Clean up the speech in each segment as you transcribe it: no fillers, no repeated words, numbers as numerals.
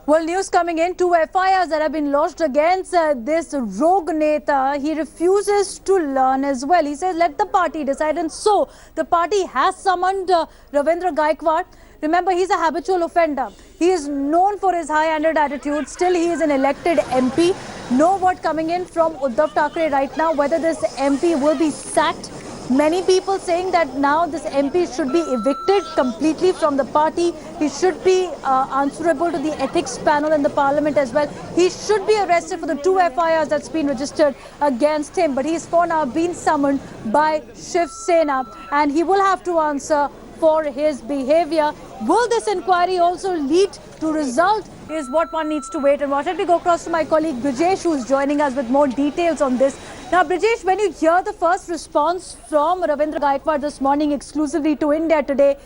Well, news coming in, 2 FIRs that have been lodged against this rogue Neta. He refuses to learn as well. He says, let the party decide. And so, the party has summoned Ravindra Gaikwad. Remember, he's a habitual offender. He is known for his high-handed attitude. Still, he is an elected MP. No word coming in from Uddhav Thackeray right now, whether this MP will be sacked. Many people saying that now this MP should be evicted completely from the party. He should be answerable to the ethics panel in the parliament as well. He should be arrested for the 2 FIRs that's been registered against him. But he's for now been summoned by Shiv Sena and he will have to answer for his behavior. Will this inquiry also lead to result is what one needs to wait and watch. Let me go across to my colleague Brijesh, who's joining us with more details on this. Now, Brijesh, when you hear the first response from Ravindra Gaikwad this morning exclusively to India Today,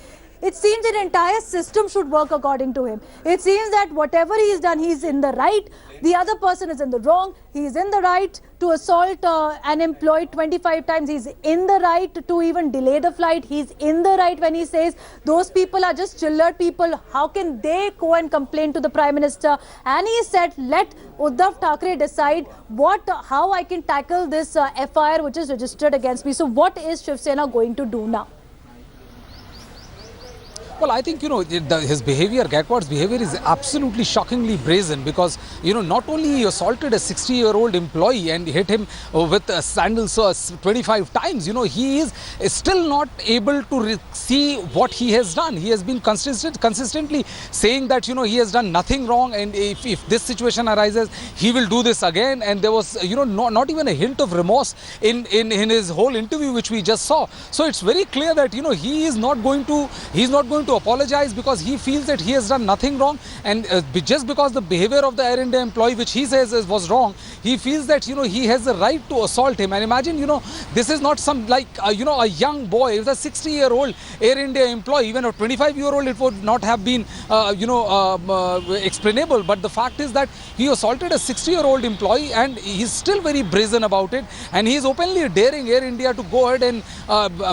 it seems the entire system should work according to him. It seems that whatever he's done, he's in the right. The other person is in the wrong. He's in the right to assault an employee 25 times. He's in the right to even delay the flight. He's in the right when he says those people are just chillered people. How can they go and complain to the Prime Minister? And he said, let Uddhav Thackeray decide how I can tackle this FIR which is registered against me. So what is Shiv Sena going to do now? Well, I think, his behavior, Gaikwad's behavior is absolutely shockingly brazen because, not only he assaulted a 60-year-old employee and hit him with sandals 25 times, he is still not able to see what he has done. He has been consistently saying that, he has done nothing wrong and if this situation arises, he will do this again. And there was, not even a hint of remorse in his whole interview, which we just saw. So it's very clear that, he is not going to apologize because he feels that he has done nothing wrong and just because the behavior of the Air India employee which he says was wrong, he feels that he has the right to assault him. And imagine this is not some like a young boy. It was a 60-year-old Air India employee. Even a 25-year-old it would not have been explainable, but the fact is that he assaulted a 60-year-old employee and he's still very brazen about it and he's openly daring Air India to go ahead and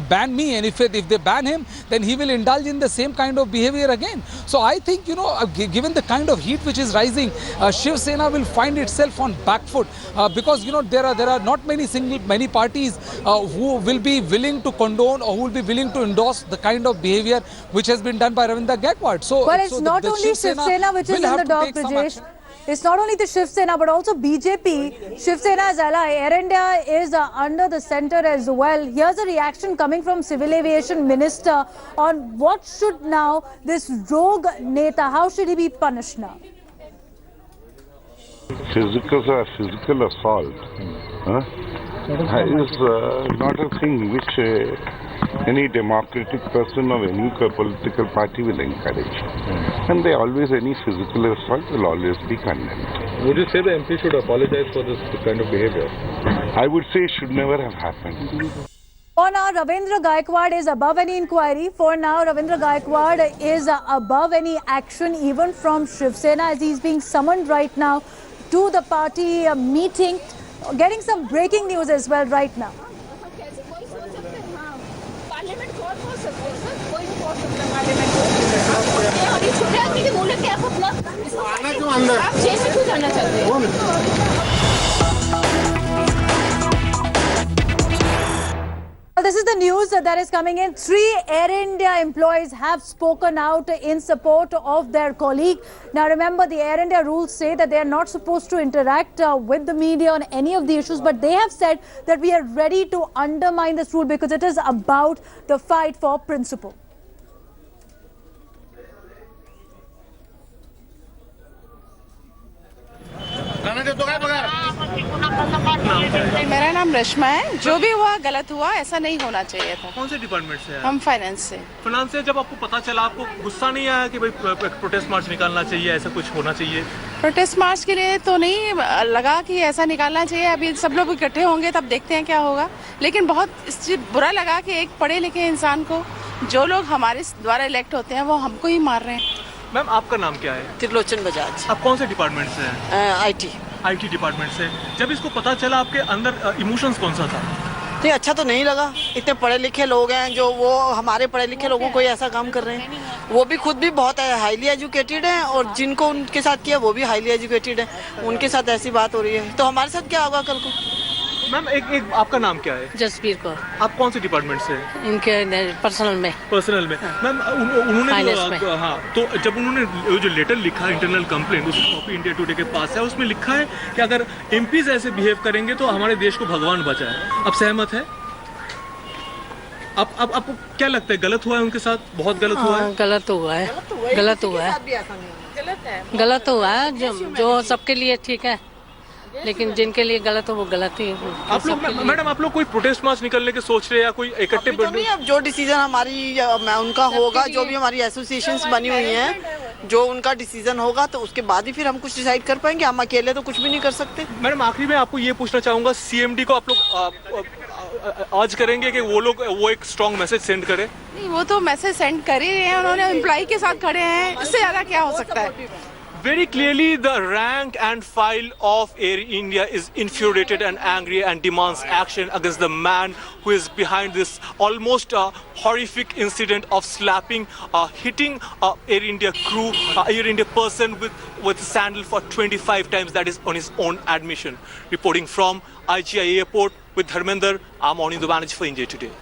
ban me, and if they ban him then he will indulge in the same kind of behavior again. So I think, given the kind of heat which is rising, Shiv Sena will find itself on back foot because, there are not many parties who will be willing to condone or who will be willing to endorse the kind of behavior which has been done by Ravindra Gaikwad. So, well, it's not only Shiv Sena which is in the dock, Brijesh. It's not only the Shiv Sena but also BJP, Shiv Sena's ally. Air India is under the center as well. Here's a reaction coming from Civil Aviation Minister on what should now this rogue Neta, how should he be punished now? Physical assault is not a thing which any democratic person of any political party will encourage. And any physical assault will always be condemned. Would you say the MP should apologize for this kind of behavior? I would say it should never have happened. For now, Ravindra Gaikwad is above any inquiry. For now, Ravindra Gaikwad is above any action even from Shiv Sena as he's being summoned right now to the party meeting. Getting some breaking news as well right now. This is the news that is coming in. 3 Air India employees have spoken out in support of their colleague. Now remember, the Air India rules say that they are not supposed to interact with the media on any of the issues, but they have said that we are ready to undermine this rule because it is about the fight for principle. मेरा नाम रश्मा है। जो भी हुआ गलत हुआ, ऐसा नहीं होना चाहिए था। कौन से डिपार्टमेंट से हैं? हम फाइनेंस से। फाइनेंस से जब आपको पता चला, आपको गुस्सा नहीं आया कि भाई प्रोटेस्ट मार्च निकालना चाहिए, ऐसा कुछ होना चाहिए? प्रोटेस्ट मार्च के लिए तो नहीं लगा कि ऐसा निकालना चाहिए। अभी सब लोग इकट्ठे होंगे तब देखते हैं क्या होगा। लेकिन बहुत इससे बुरा लगा कि एक पढ़े लिखे इंसान को जो लोग हमारे द्वारा इलेक्ट होते हैं वो हमको ही मार रहे हैं। मैम, आपका नाम क्या है? त्रिलोचन बजाज। आप कौन से डिपार्टमेंट से हैं? IT डिपार्टमेंट से। जब इसको पता चला, आपके अंदर इमोशंस कौन सा था? नहीं, अच्छा तो नहीं लगा। इतने पढ़े लिखे लोग हैं जो वो हमारे पढ़े लिखे लोगों को ही ऐसा काम कर रहे हैं। वो भी खुद भी बहुत हाईली एजुकेटेड हैं और जिनको उनके साथ किया वो भी हाईली एजुकेटेड हैं। उनके साथ ऐसी बात हो रही है तो हमारे साथ क्या होगा कल को। मैम एक आपका नाम क्या है? जसबीर कौर। आप कौन से डिपार्टमेंट से हैं? इनके पर्सनल में। पर्सनल में। मैम उन्होंने फाइनेंस में। हाँ, तो जब उन्होंने जो लेटर लिखा इंटरनल कंप्लेंट उसकी कॉपी इंडिया टुडे के पास है, उसमें लिखा है कि अगर एमपीज ऐसे बिहेव करेंगे तो हमारे देश को भगवान बचाए। आप सहमत है? अब आपको क्या लगता है गलत हुआ है उनके साथ? बहुत गलत हुआ है। गलत हुआ है, गलत हुआ है, गलत हुआ है। जो सबके लिए ठीक है लेकिन जिनके लिए गलत हो वो गलत ही है। आप लोग मैडम आप लोग कोई प्रोटेस्ट मार्च निकलने के सोच रहे हैं या कोई इकट्ठे? तो नहीं, अब जो डिसीजन हमारी उनका होगा, जो भी हमारी एसोसिएशंस बनी हुई हैं, जो उनका डिसीजन होगा तो उसके बाद ही फिर हम कुछ डिसाइड कर पाएंगे। हम अकेले तो कुछ भी नहीं कर सकते। मैडम आखिरी में आपको ये पूछना चाहूंगा, सीएमडी को आप लोग आज करेंगे कि वो एक स्ट्रॉन्ग मैसेज सेंड करे? नहीं, वो तो मैसेज सेंड कर ही रहे हैं। उन्होंने एम्प्लॉय के साथ खड़े हैं, इससे ज्यादा क्या हो सकता है? Very clearly, the rank and file of Air India is infuriated and angry and demands action against the man who is behind this almost horrific incident of slapping, hitting Air India crew, Air India person with sandal for 25 times. That is on his own admission. Reporting from IGI Airport with Dharmender, I'm Onindo Banerjee for India Today.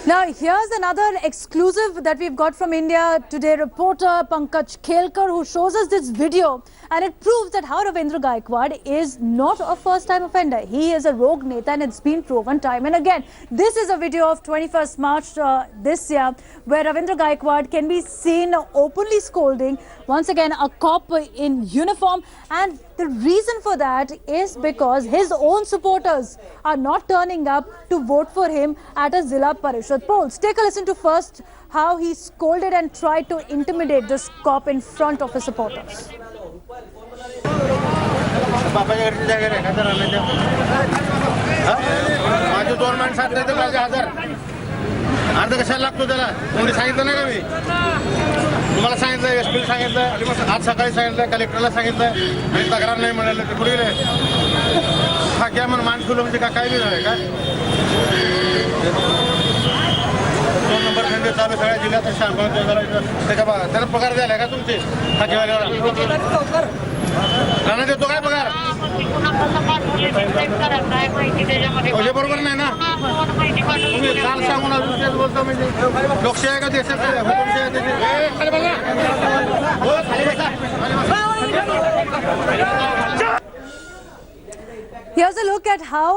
Now, here's another exclusive that we've got from India Today reporter Pankaj Khelkar, who shows us this video, and it proves that how Ravindra Gaikwad is not a first-time offender. He is a rogue neta, and it's been proven time and again. This is a video of 21st March this year, where Ravindra Gaikwad can be seen openly scolding, once again, a cop in uniform, and the reason for that is because his own supporters are not turning up to vote for him at a Zilla Parishad polls. Take a listen to first how he scolded and tried to intimidate this cop in front of his supporters. अर्ध कशाला लागतो त्याला? कोणी सांगितलं नाही का? मी तुम्हाला सांगितलं, एसपीला सांगितलं, आज सकाळी सांगितलं, कलेक्टरला सांगितलं, आणि तक्रार नाही मिळाली ते कुठे गेले? हा क्या म्हणून मानकुलं म्हणजे काय बी नाही का? 2 नंबर धंदे चालू सगळ्या जिल्ह्यात त्याला पगार द्यायला का तुमचे हाकेवाल्याला? राणा देतो काय पगार? बरोबर नाही ना? तुम्ही काल सांगून तेच बोलतो म्हणजे लोकशाही का देशात Here's a look at how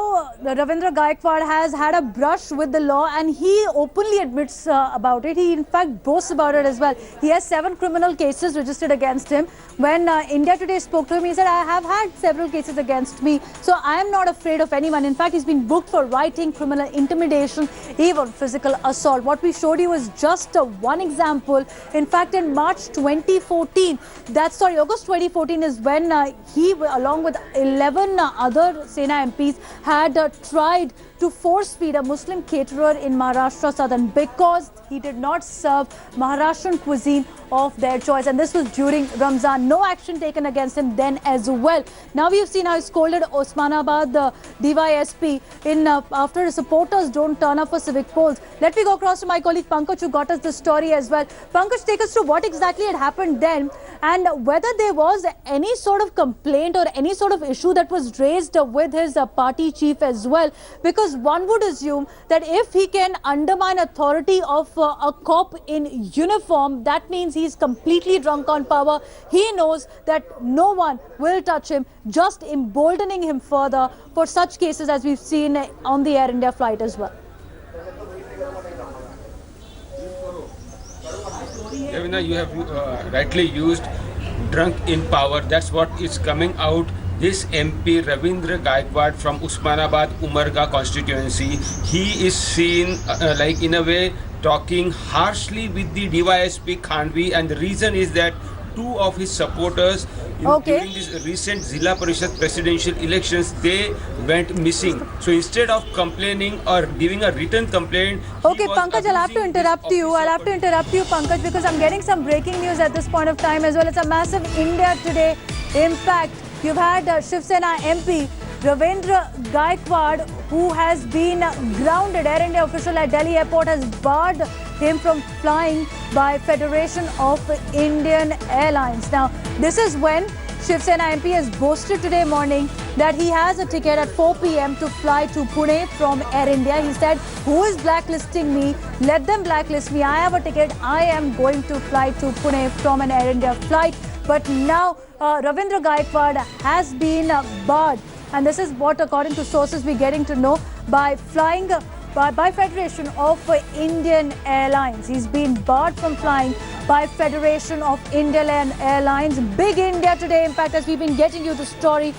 Ravindra Gaikwad has had a brush with the law, and he openly admits about it. He in fact boasts about it as well. He has 7 criminal cases registered against him. When India Today spoke to him, he said, I have had several cases against me, so I am not afraid of anyone. In fact, he's been booked for writing, criminal intimidation, even physical assault. What we showed you is just one example. In fact, in March 2014, August 2014 is when he, along with 11 other Sena MPs, had tried to force feed a Muslim caterer in Maharashtra Southern because he did not serve Maharashtrian cuisine of their choice, and this was during Ramzan. No action taken against him then as well. Now we've seen how he scolded Osmanabad DYSP after his supporters don't turn up for civic polls. Let me go across to my colleague Pankaj, who got us the story as well. Pankaj, take us through what exactly had happened then, and whether there was any sort of complaint or any sort of issue that was raised with his party chief as well, because one would assume that if he can undermine authority of a cop in uniform, that means he's completely drunk on power. He knows that no one will touch him, just emboldening him further for such cases as we've seen on the Air India flight as well. Ravindra, you have rightly used drunk in power. That's what is coming out. This MP Ravindra Gaikwad from Osmanabad Umarga constituency, he is seen like in a way talking harshly with the DYSP Khanvi, and the reason is that two of his supporters during this recent Zilla Parishad presidential elections, they went missing. So instead of complaining or giving a written complaint, Okay, Pankaj, I'll have to interrupt you. Pankaj, because I'm getting some breaking news at this point of time as well. It's a massive India Today impact. You've had Shiv Sena MP Ravindra Gaikwad, who has been grounded. Air India official at Delhi airport has barred him from flying by Federation of Indian Airlines. Now, this is when Shiv Sena MP has boasted today morning that he has a ticket at 4 p.m. to fly to Pune from Air India. He said, who is blacklisting me? Let them blacklist me. I have a ticket. I am going to fly to Pune from an Air India flight. But now Ravindra Gaikwad has been barred. And this is what, according to sources, we're getting to know, by flying by Federation of Indian Airlines. He's been barred from flying by Federation of Indian Airlines. Big India Today impact, as we've been getting you the story.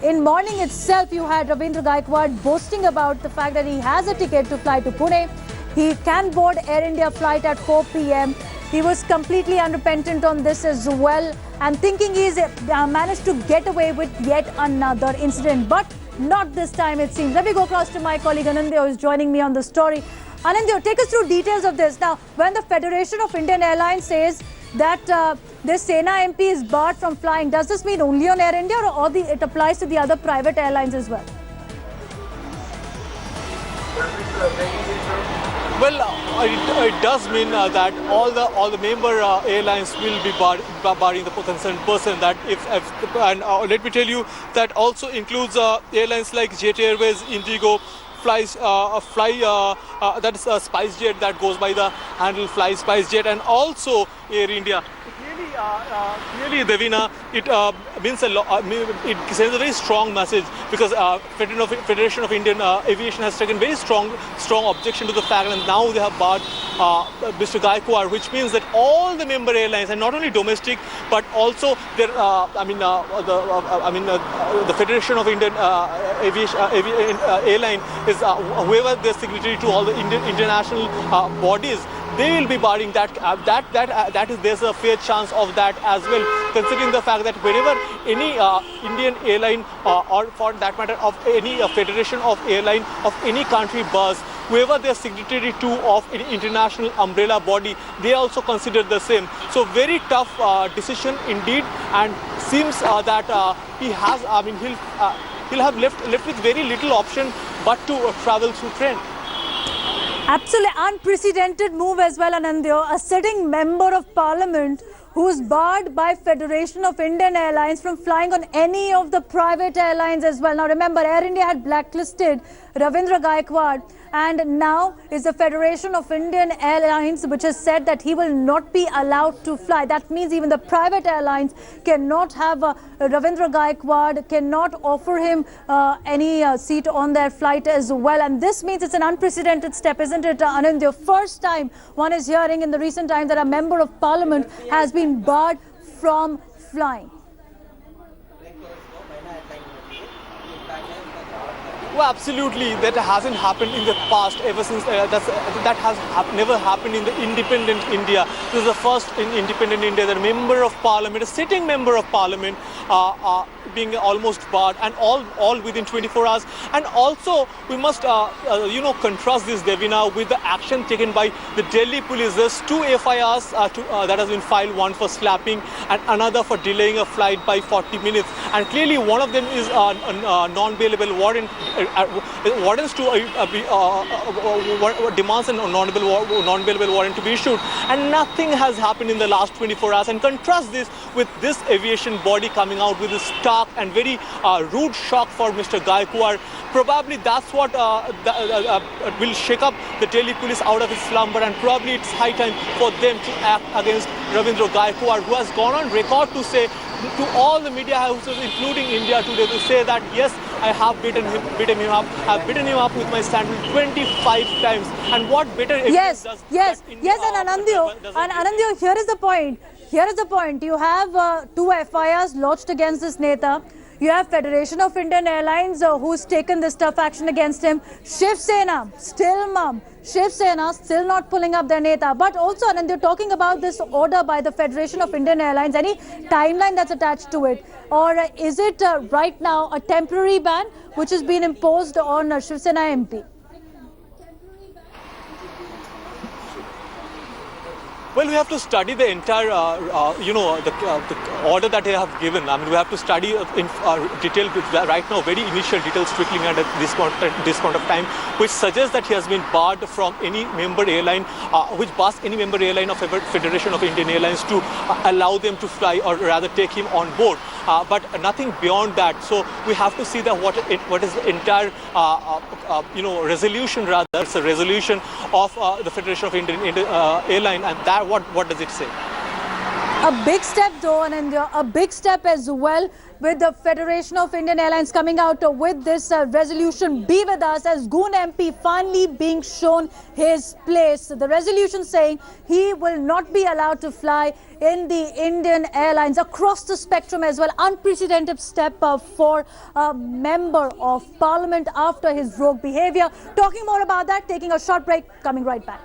In morning itself, you had Ravindra Gaikwad boasting about the fact that he has a ticket to fly to Pune. He can board Air India flight at 4 p.m. He was completely unrepentant on this as well, and thinking he's managed to get away with yet another incident. But not this time, it seems. Let me go across to my colleague Anindya, who is joining me on the story. Anindya, take us through details of this. Now, when the Federation of Indian Airlines says that this Sena MP is barred from flying, does this mean only on Air India, or it applies to the other private airlines as well? Well, it does mean that all the member airlines will be barring the concerned person. That let me tell you, that also includes airlines like Jet Airways, Indigo, that is SpiceJet, that goes by the handle Fly SpiceJet, and also Air India. Clearly, Devina, it means a lot. It sends a very strong message, because Federation of Indian Aviation has taken very strong objection to the fact, and now they have barred Mr. Gaikwad, which means that all the member airlines, and not only domestic but also their, the Federation of Indian Aviation Airline is whoever they're signatory to all the international bodies. They will be barring that. There's a fair chance of that as well, considering the fact that whenever any Indian airline or for that matter of any federation of airline of any country bus, whoever they are signatory to of any international umbrella body, they also consider the same. So very tough decision indeed, and seems that he'll have left with very little option but to travel through train. Absolutely unprecedented move as well, Anindya. A sitting member of parliament who's barred by Federation of Indian Airlines from flying on any of the private airlines as well. Now remember, Air India had blacklisted Ravindra Gaikwad, and now is the Federation of Indian Airlines, which has said that he will not be allowed to fly. That means even the private airlines cannot have Ravindra Gaikwad, cannot offer him any seat on their flight as well. And this means it's an unprecedented step, isn't it, Anindya? First time one is hearing in the recent times that a member of parliament has been barred from flying. Well, absolutely. That hasn't happened in the past ever since. That has never happened in the independent India. This is the first in independent India that a member of parliament, a sitting member of parliament, being almost barred, and all within 24 hours. And also, we must contrast this, Devina, with the action taken by the Delhi police. There's 2 FIRs that has been filed, one for slapping and another for delaying a flight by 40 minutes. And clearly, one of them is a non-bailable warrant. Wardens to demands a non-bailable warrant to be issued, and nothing has happened in the last 24 hours. And contrast this with this aviation body coming out with a stark and very rude shock for Mr. Gaikwad. Probably that's what will shake up the Delhi police out of its slumber, and probably it's high time for them to act against Ravindra Gaikwad, who has gone on record to say to all the media houses, including India Today, to say that yes, I have beaten him up. I've beaten him up with my sandal 25 times. And what better evidence does Yes, and Anindya, here is the point. You have 2 FIRs lodged against this Neta. You have Federation of Indian Airlines who's taken this tough action against him. Shiv Sena still mum. Shiv Sena still not pulling up their neta. But also, and they're talking about this order by the Federation of Indian Airlines. Any timeline that's attached to it? Or is it right now a temporary ban which has been imposed on Shiv Sena MP? Well, we have to study the entire, the order that they have given. I mean, we have to study in detail. Right now, very initial details trickling out at this point of time, which suggests that he has been barred from any member airline, which bars any member airline of Federation of Indian Airlines to allow them to fly, or rather take him on board. But nothing beyond that. So we have to see that what is the entire resolution. Rather, it's a resolution of the Federation of Indian Airline, and that what does it say? A big step though, and a big step as well, with the Federation of Indian Airlines coming out with this resolution. Be with us as Goon MP finally being shown his place. The resolution saying he will not be allowed to fly in the Indian Airlines across the spectrum as well. Unprecedented step for a member of parliament after his rogue behavior. Talking more about that, taking a short break, coming right back.